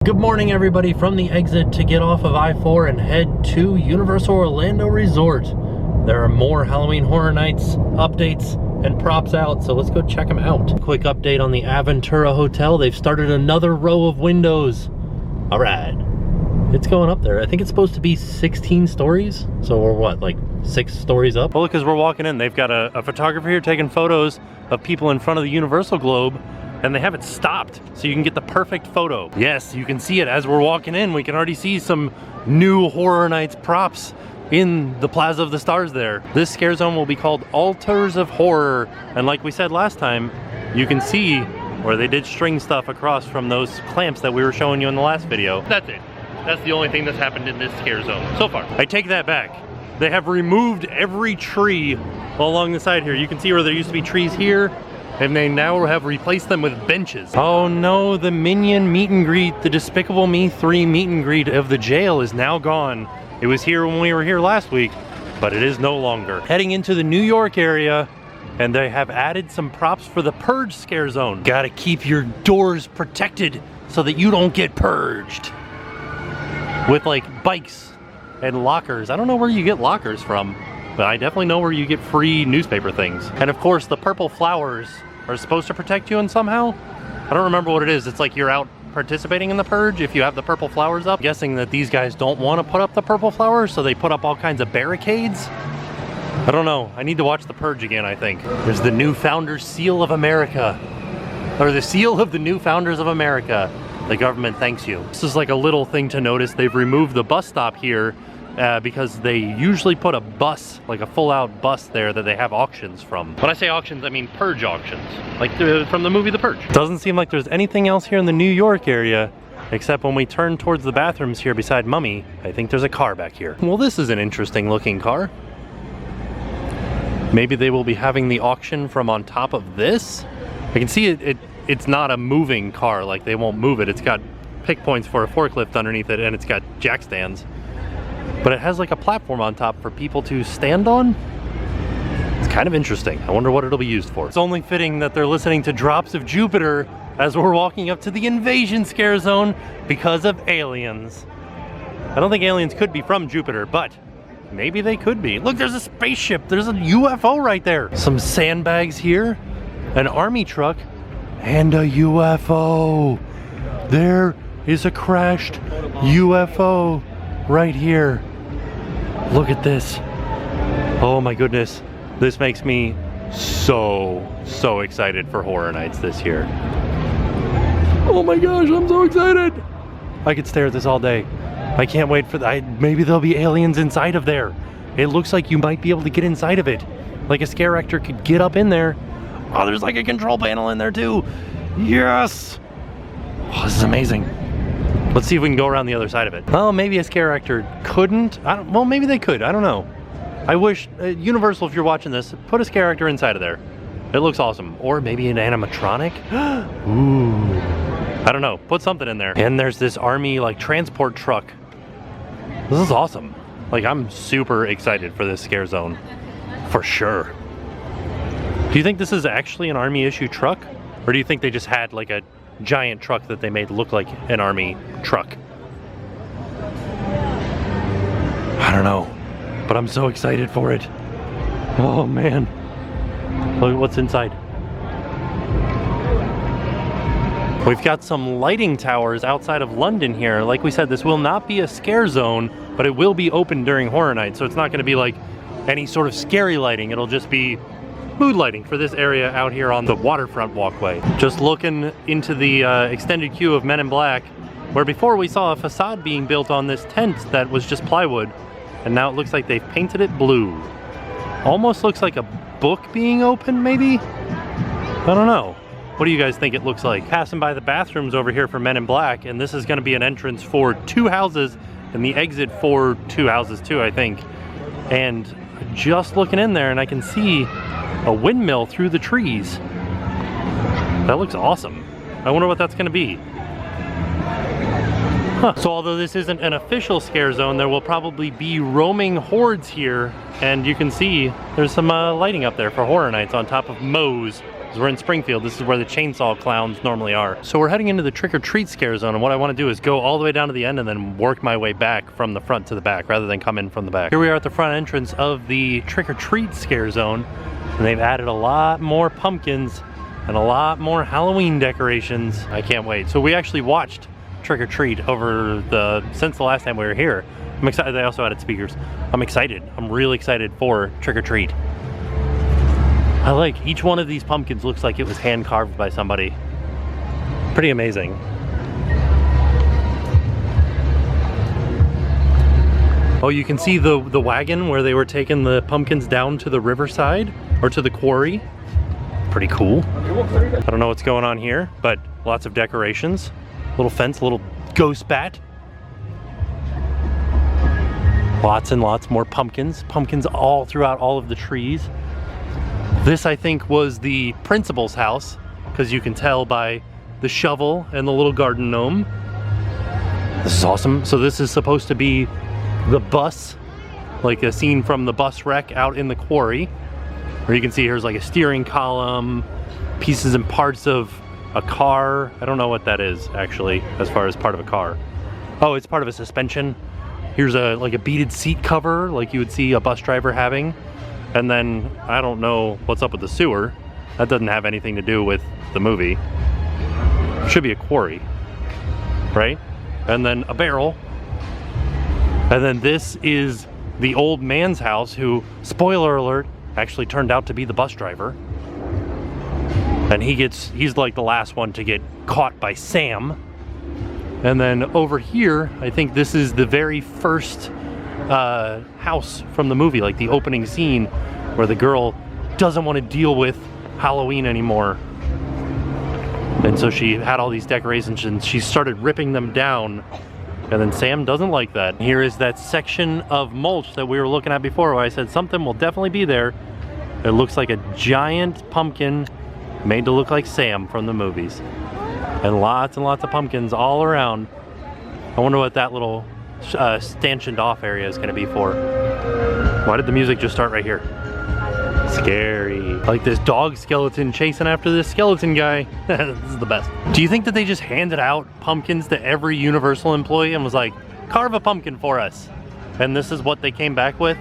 Good morning, everybody, from the exit to get off of I-4 and head to Universal Orlando Resort. There are more Halloween Horror Nights updates and props out, so let's go check them out. Quick update on the Aventura Hotel. They've started another row of windows. All right. It's going up there. I think it's supposed to be 16 stories. So we're what, like 6 stories up? Well, look, as we're walking in, they've got a photographer here taking photos of people in front of the Universal Globe, and they have it stopped so you can get the perfect photo. Yes, you can see it as we're walking in. We can already see some new Horror Nights props in the Plaza of the Stars there. This scare zone will be called Altars of Horror. And like we said last time, you can see where they did string stuff across from those clamps that we were showing you in the last video. That's it. That's the only thing that's happened in this scare zone so far. I take that back. They have removed every tree along the side here. You can see where there used to be trees here, and they now have replaced them with benches. Oh no, the Minion meet and greet, the Despicable Me 3 meet and greet of the jail is now gone. It was here when we were here last week, but it is no longer. Heading into the New York area, and they have added some props for the Purge scare zone. Gotta keep your doors protected so that you don't get purged. With like bikes and lockers. I don't know where you get lockers from, but I definitely know where you get free newspaper things. And of course, the purple flowers are supposed to protect you in somehow. I don't remember what it is. It's like you're out participating in the Purge if you have the purple flowers up. I'm guessing that these guys don't want to put up the purple flowers, so they put up all kinds of barricades. I don't know. I need to watch the Purge again, I think. There's the New Founders Seal of America. Or the Seal of the New Founders of America. The government thanks you. This is like a little thing to notice. They've removed the bus stop here because they usually put a bus, like a full-out bus there that they have auctions from. When I say auctions, I mean Purge auctions, like from the movie The Purge. Doesn't seem like there's anything else here in the New York area, except when we turn towards the bathrooms here beside Mummy, I think there's a car back here. Well, this is an interesting looking car. Maybe they will be having the auction from on top of this? I can see it's not a moving car, like they won't move it. It's got pick points for a forklift underneath it, and it's got jack stands. But it has like a platform on top for people to stand on. It's kind of interesting. I wonder what it'll be used for. It's only fitting that they're listening to Drops of Jupiter as we're walking up to the invasion scare zone because of aliens. I don't think aliens could be from Jupiter, but maybe they could be. Look, there's a spaceship. There's a UFO right there. Some sandbags here, an army truck, and a UFO. There is a crashed UFO right here. Look at this. Oh my goodness. This makes me so excited for Horror Nights this year. Oh my gosh, I'm so excited. I could stare at this all day. I can't wait for that. Maybe there'll be aliens inside of there. It looks like you might be able to get inside of it. Like a scare actor could get up in there. Oh, there's like a control panel in there too. Yes. Oh, this is amazing. Let's see if we can go around the other side of it. Oh, maybe a scare actor couldn't. Well, maybe they could. I don't know. I wish, Universal, if you're watching this, put a scare actor inside of there. It looks awesome. Or maybe an animatronic. Ooh. I don't know. Put something in there. And there's this army, like, transport truck. This is awesome. Like, I'm super excited for this scare zone. For sure. Do you think this is actually an army issue truck? Or do you think they just had, like, a giant truck that they made look like an army truck? I don't know, but I'm so excited for it. Oh man, look at what's inside. We've got some lighting towers outside of London here. Like we said, this will not be a scare zone, but it will be open during Horror Night, so it's not going to be like any sort of scary lighting. It'll just be mood lighting for this area out here on the waterfront walkway. Just looking into the extended queue of Men in Black, where before we saw a facade being built on this tent that was just plywood, and now it looks like they've painted it blue. Almost looks like a book being opened, maybe? I don't know. What do you guys think it looks like? Passing by the bathrooms over here for Men in Black, and this is going to be an entrance for 2 houses and the exit for 2 houses too, I think. And just looking in there, and I can see a windmill through the trees. That looks awesome. I wonder what that's going to be. Huh. So although this isn't an official scare zone, there will probably be roaming hordes here, and you can see there's some lighting up there for Horror Nights on top of Moe's because we're in Springfield. This is where the chainsaw clowns normally are. So we're heading into the trick-or-treat scare zone, and what I want to do is go all the way down to the end and then work my way back from the front to the back rather than come in from the back. Here we are at the front entrance of the trick-or-treat scare zone, and they've added a lot more pumpkins and a lot more Halloween decorations. I can't wait. So we actually watched Trick or Treat since the last time we were here. I'm excited. They also added speakers. I'm excited. I'm really excited for Trick or Treat. I like each one of these pumpkins looks like it was hand carved by somebody. Pretty amazing. Oh, you can see the wagon where they were taking the pumpkins down to the riverside or to the quarry. Pretty cool. I don't know what's going on here, but lots of decorations. Little fence, little ghost bat. Lots and lots more pumpkins. Pumpkins all throughout all of the trees. This, I think, was the principal's house, because you can tell by the shovel and the little garden gnome. This is awesome. So this is supposed to be the bus, like a scene from the bus wreck out in the quarry. Where you can see here's like a steering column, pieces and parts of a car. I don't know what that is actually, as far as part of a car. Oh, it's part of a suspension. Here's like a beaded seat cover, like you would see a bus driver having. And then I don't know what's up with the sewer. That doesn't have anything to do with the movie. Should be a quarry, right? And then a barrel. And then this is the old man's house who, spoiler alert, actually turned out to be the bus driver. And he's like the last one to get caught by Sam. And then over here, I think this is the very first house from the movie, like the opening scene where the girl doesn't want to deal with Halloween anymore. And so she had all these decorations and she started ripping them down. And then Sam doesn't like that. Here is that section of mulch that we were looking at before where I said something will definitely be there. It looks like a giant pumpkin made to look like Sam from the movies. And lots of pumpkins all around. I wonder what that little stanchioned off area is going to be for. Why did the music just start right here? Scary. Like this dog skeleton chasing after this skeleton guy. This is the best. Do you think that they just handed out pumpkins to every Universal employee and was like, carve a pumpkin for us? And this is what they came back with?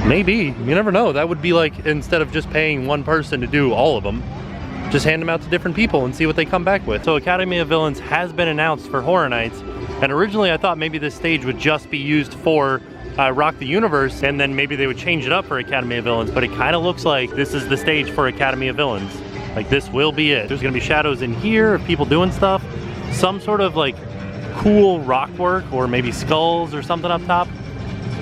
Maybe. You never know. That would be like, instead of just paying one person to do all of them, just hand them out to different people and see what they come back with. So Academy of Villains has been announced for Horror Nights. And originally I thought maybe this stage would just be used for Rock the Universe, and then maybe they would change it up for Academy of Villains, but it kind of looks like this is the stage for Academy of Villains. Like this will be it. There's gonna be shadows in here of people doing stuff, some sort of like cool rock work, or maybe skulls or something up top.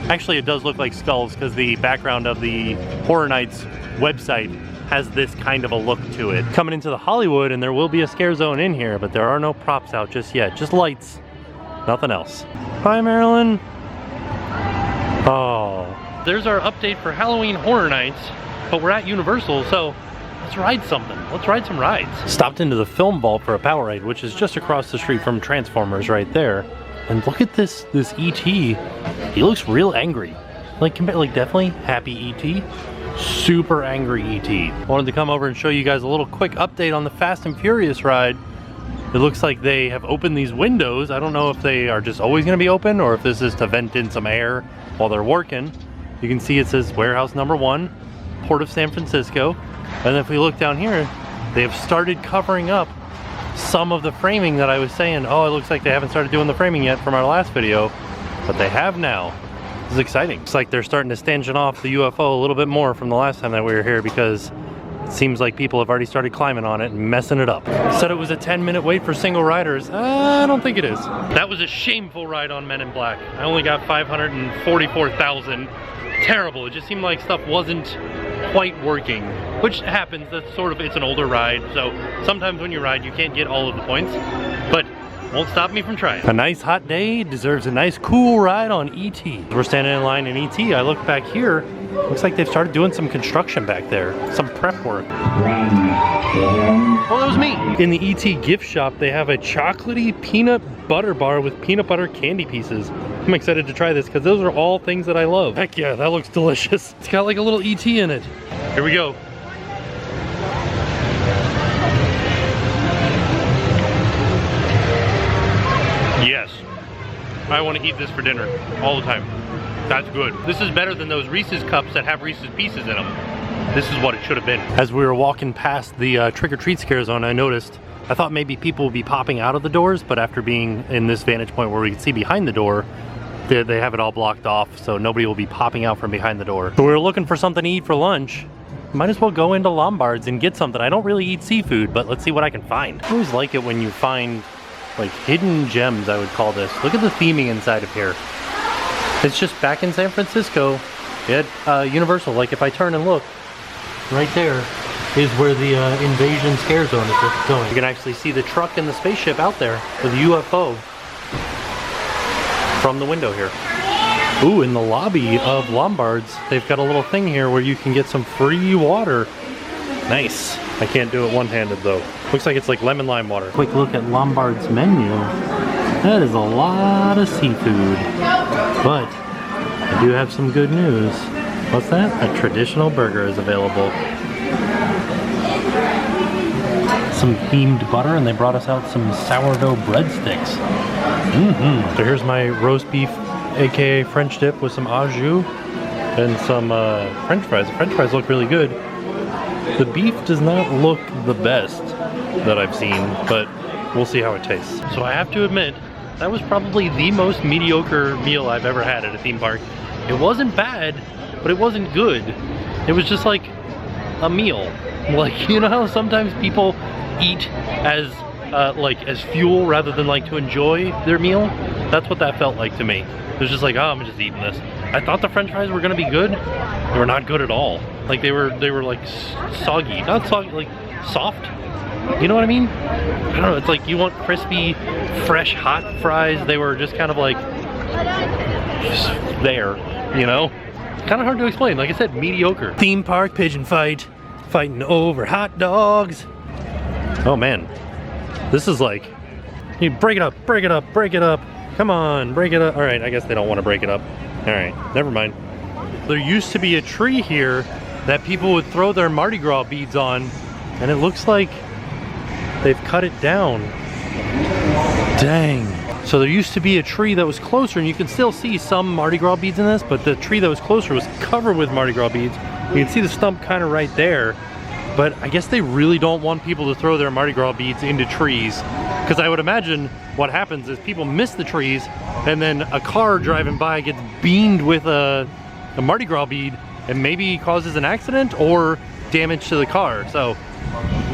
Actually, it does look like skulls because the background of the Horror Nights website has this kind of a look to it. Coming into the Hollywood, and there will be a scare zone in here, but there are no props out just yet, just lights, nothing else. Hi, Marilyn. Oh, there's our update for Halloween Horror Nights, but we're at Universal, so let's ride something. Let's ride some rides. Stopped into the Film Vault for a power ride, which is just across the street from Transformers right there. And look at this E.T. He looks real angry. Like definitely happy E.T. Super angry E.T. Wanted to come over and show you guys a little quick update on the Fast and Furious ride. It looks like they have opened these windows. I don't know if they are just always going to be open or if this is to vent in some air while they're working. You can see it says warehouse number 1, Port of San Francisco. And if we look down here, they have started covering up some of the framing that I was saying, oh, it looks like they haven't started doing the framing yet from our last video, but they have now. This is exciting. It's like they're starting to stanchion off the UFO a little bit more from the last time that we were here, because it seems like people have already started climbing on it and messing it up. Said it was a 10-minute wait for single riders. I don't think it is. That was a shameful ride on Men in Black. I only got 544,000. Terrible. It just seemed like stuff wasn't quite working, which happens. That's sort of, it's an older ride, so sometimes when you ride you can't get all of the points, but won't stop me from trying. A nice hot day deserves a nice cool ride on E.T. We're standing in line in E.T. I look back here, looks like they've started doing some construction back there, some prep work. Oh, that was me. In the E.T. gift shop, they have a chocolatey peanut butter bar with peanut butter candy pieces. I'm excited to try this because those are all things that I love. Heck yeah, that looks delicious. It's got like a little E.T. in it. Here we go. I want to eat this for dinner all the time. That's good. This is better than those Reese's cups that have Reese's Pieces in them. This is what it should have been. As we were walking past the trick-or-treat scare zone, I noticed, I thought maybe people would be popping out of the doors, but after being in this vantage point where we can see behind the door, they have it all blocked off, so nobody will be popping out from behind the door. So we were looking for something to eat for lunch. Might as well go into Lombards and get something. I don't really eat seafood, but let's see what I can find. I always like it when you find like hidden gems, I would call this. Look at the theming inside of here. It's just back in San Francisco at Universal. Like if I turn and look, right there is where the invasion scare zone is going. You can actually see the truck and the spaceship out there with the UFO from the window here. Ooh, in the lobby of Lombards, they've got a little thing here where you can get some free water. Nice. I can't do it one-handed though. Looks like it's like lemon lime water. Quick look at Lombard's menu. That is a lot of seafood. But I do have some good news. What's that? A traditional burger is available. Some themed butter, and they brought us out some sourdough breadsticks. So here's my roast beef, aka French dip, with some au jus and some French fries. The French fries look really good. The beef does not look the best that I've seen, but we'll see how it tastes. So I have to admit, that was probably the most mediocre meal I've ever had at a theme park. It wasn't bad, but it wasn't good. It was just like a meal. Like, you know how sometimes people eat as as fuel rather than like to enjoy their meal? That's what that felt like to me. It was just like, oh, I'm just eating this. I thought the French fries were gonna be good. They were not good at all. Like they were like soggy, not soggy, like soft. You know what I mean? I don't know, it's like you want crispy, fresh, hot fries. They were just kind of like just there, you know? Kind of hard to explain. Like I said, mediocre. Theme park pigeon fight, fighting over hot dogs. Oh man, this is like, you break it up, break it up, break it up. Come on, break it up. All right, I guess they don't want to break it up. All right, never mind. There used to be a tree here that people would throw their Mardi Gras beads on, and it looks like they've cut it down. Dang. So there used to be a tree that was closer, and you can still see some Mardi Gras beads in this, but the tree that was closer was covered with Mardi Gras beads. You can see the stump kind of right there, but I guess they really don't want people to throw their Mardi Gras beads into trees, because I would imagine what happens is people miss the trees, and then a car driving by gets beamed with a Mardi Gras bead, and maybe causes an accident or damage to the car. So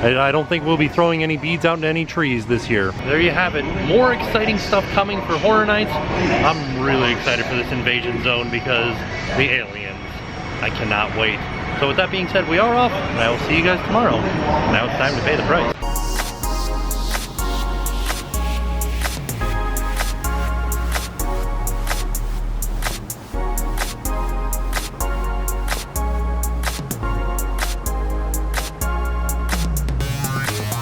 I don't think we'll be throwing any beads out into any trees this year. There you have it. More exciting stuff coming for Horror Nights. I'm really excited for this invasion zone because the aliens. I cannot wait. So with that being said, we are off, and I will see you guys tomorrow. Now it's time to pay the price.